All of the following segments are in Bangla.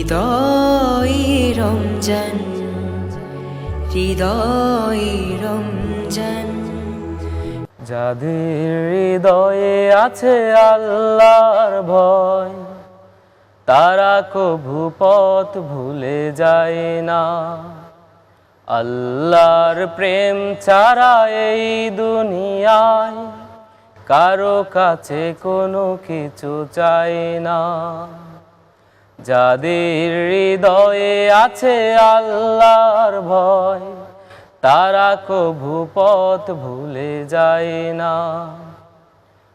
হৃদয় রমজান, হৃদয় রমজান। যাদের হৃদয়ে আছে আল্লাহর ভয়, তারা কভু পথ ভুলে যায় না। আল্লাহর প্রেম ছাড়া এই দুনিয়ায় কারো কাছে কোনো কিছু চাই না। যাদের হৃদয়ে আছে আল্লাহর ভয়, তারা কভু পথ ভুলে যায় না।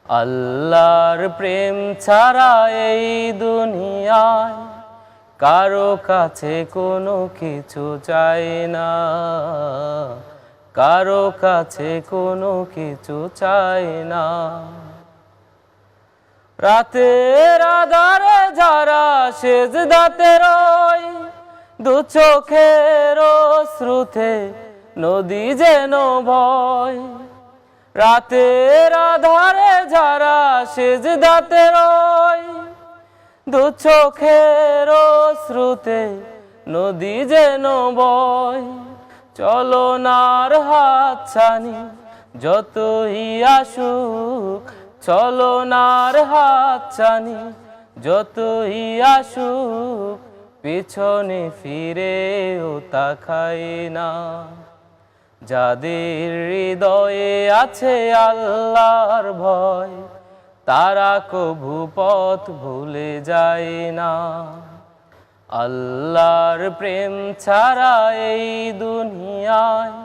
আল্লাহর প্রেম ছাড়া এই দুনিয়ায় কারো কাছে কোনো কিছু চাই না, কারো কাছে কোনো কিছু চাই না। রাতের আধারে যারা সেজদাতে রয়, দু চোখের অশ্রুতে নদী যেন ভয়। রাতের আধারে যারা সেজদাতে রয়, দু চোখের অশ্রুতে নদী যেন বয়। চলনার হাতছানি যতই আসুক, চলনার হাতছানি যতই আসুক, পিছনে ফিরেও তাকাই না। যাদের হৃদয়ে আছে আল্লাহর ভয়, তারা কভু পথ ভুলে যায় না। আল্লাহর প্রেম ছাড়া এই দুনিয়ায়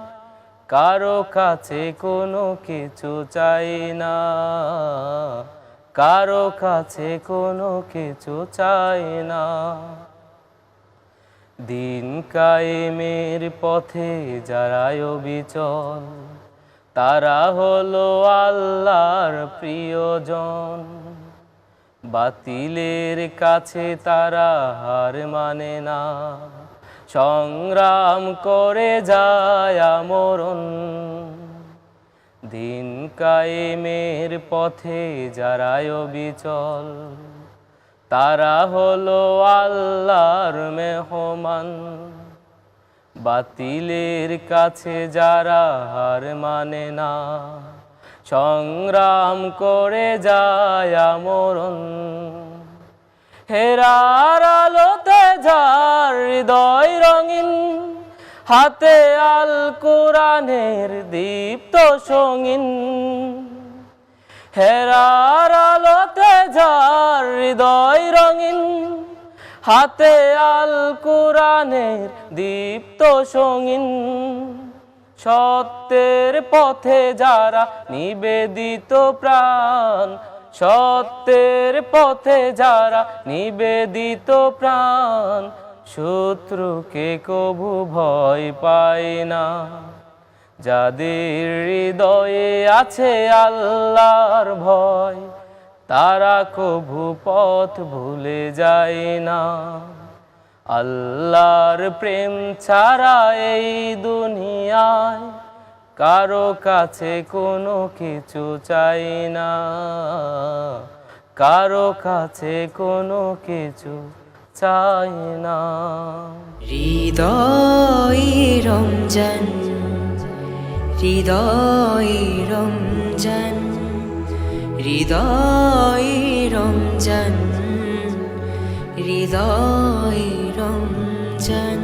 কারো কাছে কোনো কিছু চাই না, কারো কাছে কোনো কিছু চাই না। দিন কায়েমের পথে যারা অবিচল, তারা হলো আল্লাহর প্রিয়জন। বাতিলের কাছে তারা হার মানে না, সংগ্রাম করে যায় আমরণ। দিন কায়েমের পথে যারা অবিচল, তারা হলো আল্লাহর মেহমান। বাতিলের কাছে যারা হার মানে না, সংগ্রাম করে যায় আমরণ। হেরার আলোতে যার হৃদয় রঙিন, হাতে আল কোরআনের দীপ্ত সঙ্গীন। হেরার আলোতে যার হৃদয় রঙিন, হাতে আল কোরআনের দীপ্ত সঙ্গীন। সত্যের পথে যারা নিবেদিত প্রাণ, সত্যের পথে যারা নিবেদিত প্রাণ, শত্রুকে কভু ভয় পায় না। যাদের হৃদয়ে আছে আল্লাহর ভয়, তারা কভু পথ ভুলে যায় না। আল্লাহর প্রেম ছাড়া এই দুনিয়ায় কারো কাছে কোনো কিছু চাই না, কারো কাছে কোনো কিছু চাই না। হৃদয় রমজান, হৃদয় রমজান, হৃদয় রমজান, হৃদয় রমজান।